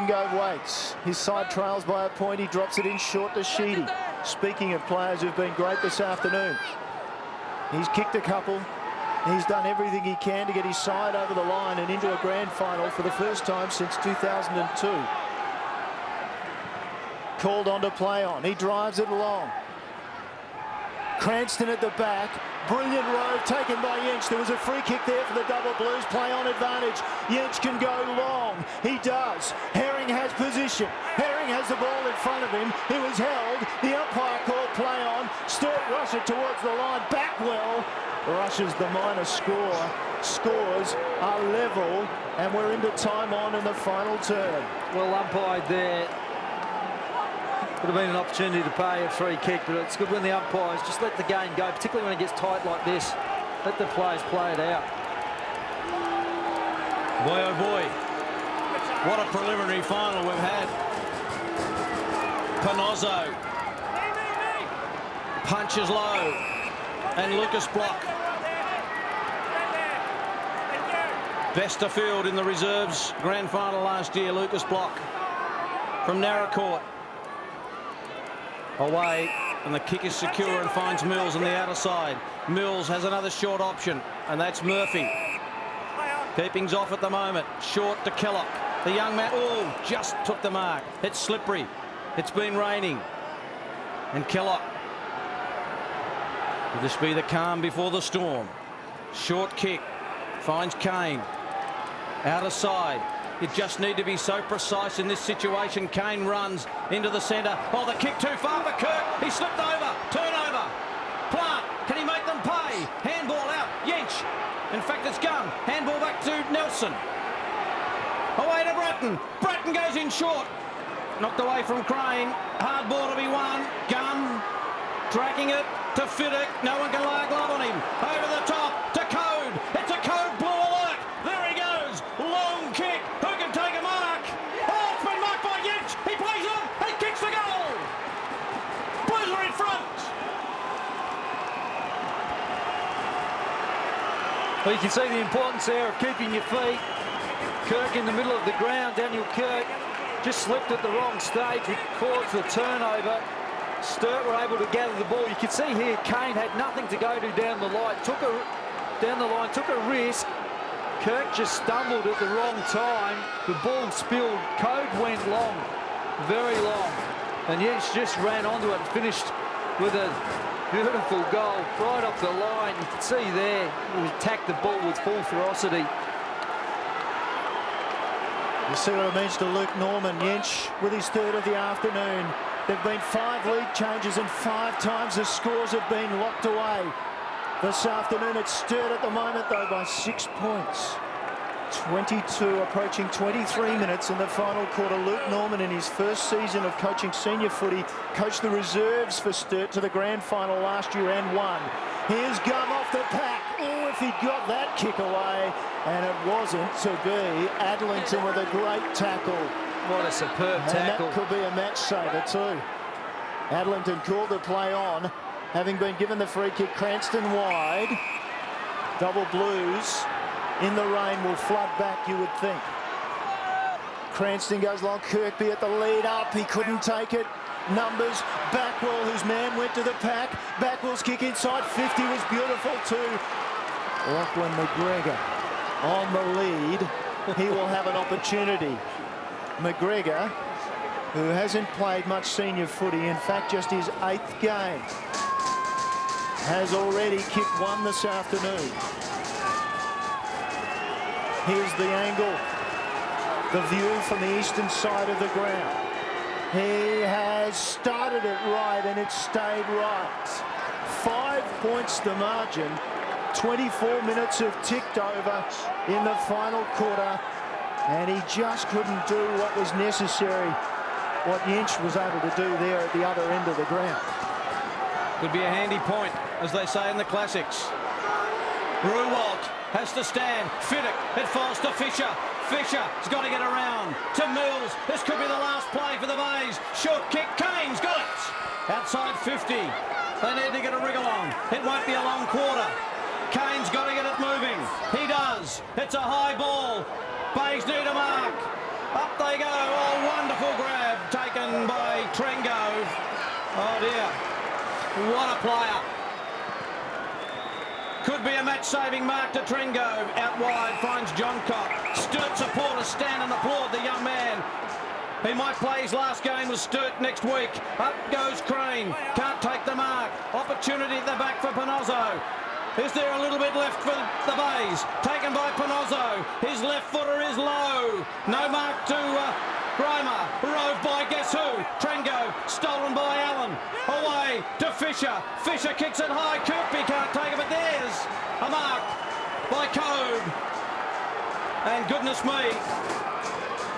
Dingo waits. His side trails by a point. He drops it in short to Sheedy. Speaking of players who've been great this afternoon, he's kicked a couple. He's done everything he can to get his side over the line and into a grand final for the first time since 2002. Called on to play on. He drives it along. Cranston at the back. Brilliant rove taken by Yench. There was a free kick there for the double blues. Play on advantage. Yench can go long. He does. Herring has position. Herring has the ball in front of him. He was held. The umpire called play on. Sturt rushed it towards the line. Backwell rushes the minor score. Scores are level, and we're into time on in the final term. Well umpired there. Would have been an opportunity to pay a free kick, but it's good when the umpires just let the game go, particularly when it gets tight like this. Let the players play it out. Boy, oh boy, what a preliminary final we've had. Panozzo punches low, and Lucas block. Besterfield in the reserves grand final last year. Lucas block from narrow court. Away, and the kick is secure and finds Mills on the outer side. Mills has another short option, and that's Murphy. Keeping's off at the moment. Short to Kellogg. The young man, oh, just took the mark. It's slippery. It's been raining. And Kellogg. Will this be the calm before the storm? Short kick. Finds Kane. Outer side. You just need to be so precise in this situation. Kane runs into the centre. Oh, the kick too far for Kirk. He slipped over. Turnover. Plant. Can he make them pay? Handball out. Yench. In fact, it's Gunn. Handball back to Nelson. Away to Bratton. Bratton goes in short. Knocked away from Crane. Hard ball to be won. Gunn tracking it to Fiddick. No one can lay a glove on him. Over the top to Code. It's a Code blue alert. There he goes. Long kick. Who can take a mark? Oh, it's been marked by Yench. He plays on. He kicks the goal. Blues are in front. Well, you can see the importance there of keeping your feet. Kirk in the middle of the ground. Daniel Kirk just slipped at the wrong stage, which caused the turnover. Sturt were able to gather the ball. You can see here Kane had nothing to go to down the line. Took a risk. Kirk just stumbled at the wrong time. The ball spilled. Code went long, very long. And Yench just ran onto it and finished with a beautiful goal right off the line. You can see there, he attacked the ball with full ferocity. You see what it means to Luke Norman. Yench with his third of the afternoon. There've been 5 lead changes and 5 times the scores have been locked away. This afternoon it's Sturt at the moment though by 6 points. 22 approaching 23 minutes in the final quarter. Luke Norman in his first season of coaching senior footy coached the reserves for Sturt to the grand final last year and won. Here's Gum off the pack. Oh, if he'd got that kick away, and it wasn't to be. Adlington with a great tackle. What a superb tackle. And that could be a match saver too. Adlington called the play on, having been given the free kick. Cranston wide. Double blues in the rain will flood back, you would think. Cranston goes long. Kirkby at the lead up. He couldn't take it. Numbers. Backwell, whose man went to the pack. Backwell's kick inside 50 was beautiful too. Lachlan McGregor on the lead. He will have an opportunity. McGregor, who hasn't played much senior footy, in fact just his 8th game, has already kicked one this afternoon. Here's the angle, the view from the eastern side of the ground. He has started it right and it stayed right. 5 points the margin. 24 minutes have ticked over in the final quarter, and he just couldn't do what was necessary, what Yench was able to do there at the other end of the ground. Could be a handy point, as they say in the classics. Ruwalt has to stand. Fiddick, it falls to Fisher. Fisher's got to get around to Mills. This could be the last play for the Bays. Short kick, Kane's got it. Outside 50. They need to get a wriggle on. It won't be a long quarter. Kane's got to get it moving. He does. It's a high ball. Bays need a mark. Up they go. Oh, Trengove. Oh dear. What a player. Could be a match-saving mark to Trengove. Out wide finds John Cock. Sturt supporters stand and applaud the young man. He might play his last game with Sturt next week. Up goes Crane. Can't take the mark. Opportunity at the back for Panozzo. Is there a little bit left for the Bays? Taken by Panozzo. His left footer is low. No mark to Grimer. Rove by guess who? Trengove. Stolen by Allen. Away to Fisher. Fisher kicks it high. Kirkby can't take it, but there's a mark by Code. And goodness me,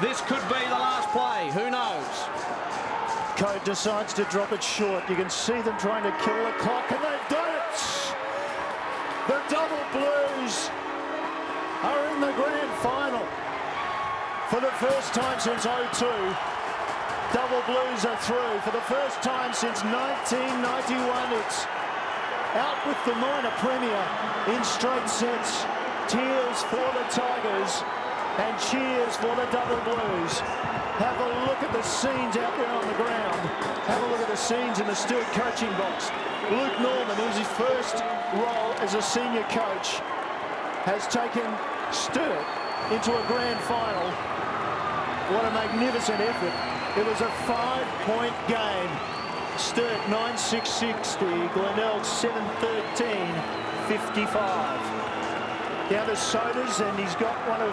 this could be the last play. Who knows? Code decides to drop it short. You can see them trying to kill the clock, and they've done it. The Double Blues are in the grand final. For the first time since 02, Double Blues are through. For the first time since 1991, it's out with the minor premier in straight sets. Tears for the Tigers and cheers for the Double Blues. Have a look at the scenes out there on the ground. Have a look at the scenes in the Sturt coaching box. Luke Norman, who's his first role as a senior coach, has taken Sturt into a grand final. What a magnificent effort. It was a 5-point game. Sturt 9-6-60, Glenelg 7-13-55. Down to Sodas, and he's got one of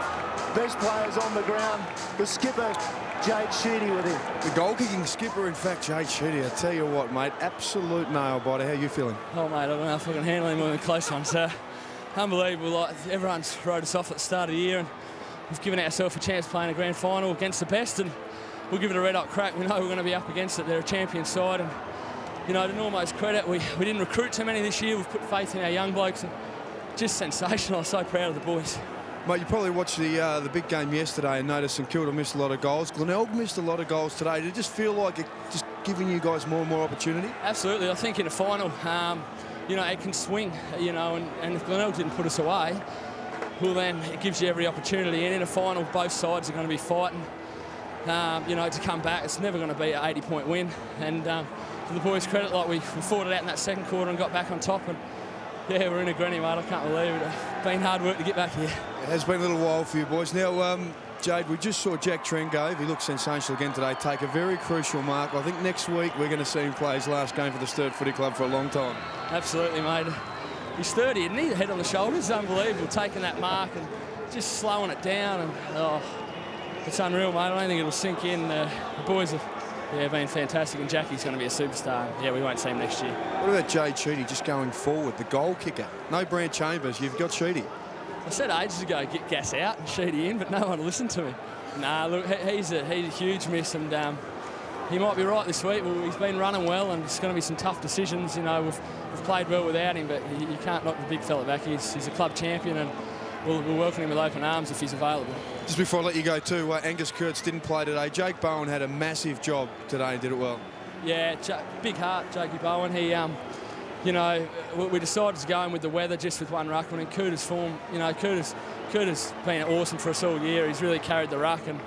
the best players on the ground, the skipper, Jade Sheedy, with him. The goal-kicking skipper, in fact, Jade Sheedy. I tell you what, mate, absolute nail-biter. How are you feeling? Oh, mate, I don't know if I can handle him with a close one, so unbelievable. Like, everyone's wrote us off at the start of the year, and we've given ourselves a chance playing a grand final against the best, and we'll give it a red-hot crack. We know we're going to be up against it. They're a champion side, and, you know, to Normo's credit, we didn't recruit too many this year. We've put faith in our young blokes, and just sensational. I'm so proud of the boys. Mate, you probably watched the big game yesterday and noticed St Kilda missed a lot of goals. Glenelg missed a lot of goals today. Did it just feel like it just giving you guys more and more opportunity? Absolutely. I think in a final, you know, it can swing, you know, and if Glenelg didn't put us away, well, then it gives you every opportunity. And in a final, both sides are going to be fighting, you know, to come back. It's never going to be an 80-point win. And to the boys' credit, like we fought it out in that second quarter and got back on top. And yeah, we're in a granny, mate. I can't believe it. It's been hard work to get back here. It has been a little while for you boys. Now, Jade, we just saw Jack Trengove. He looked sensational again today. Take a very crucial mark. I think next week we're going to see him play his last game for the Sturt Footy Club for a long time. Absolutely, mate. He's 30, isn't he? The head on the shoulders. Unbelievable. Taking that mark and just slowing it down. And oh, it's unreal, mate. I don't think it'll sink in. The boys have been fantastic, and Jackie's going to be a superstar. Yeah, we won't see him next year. What about Jade Sheedy just going forward, the goal kicker? No Brant Chambers, you've got Sheedy. I said ages ago, get Gas out and Sheedy in, but no one listened to me. Nah, look, he's a huge miss, and he might be right this week. Well, he's been running well, and it's going to be some tough decisions. You know, we've played well without him, but you can't knock the big fella back. He's a club champion, and we'll welcome him with open arms if he's available. Just before I let you go too, Angus Kurtz didn't play today. Jake Bowen had a massive job today and did it well. Yeah, big heart, Jakey Bowen. He, you know, we decided to go in with the weather just with one ruckman, and Cooter's form, you know, Cooter's been awesome for us all year. He's really carried the ruck, and,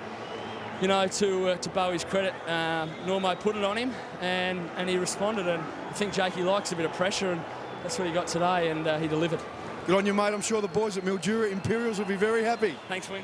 you know, to Bowie's credit, Normo put it on him, and he responded, and I think Jakey likes a bit of pressure, and that's what he got today, and he delivered. Good on you, mate. I'm sure the boys at Mildura Imperials will be very happy. Thanks, Win.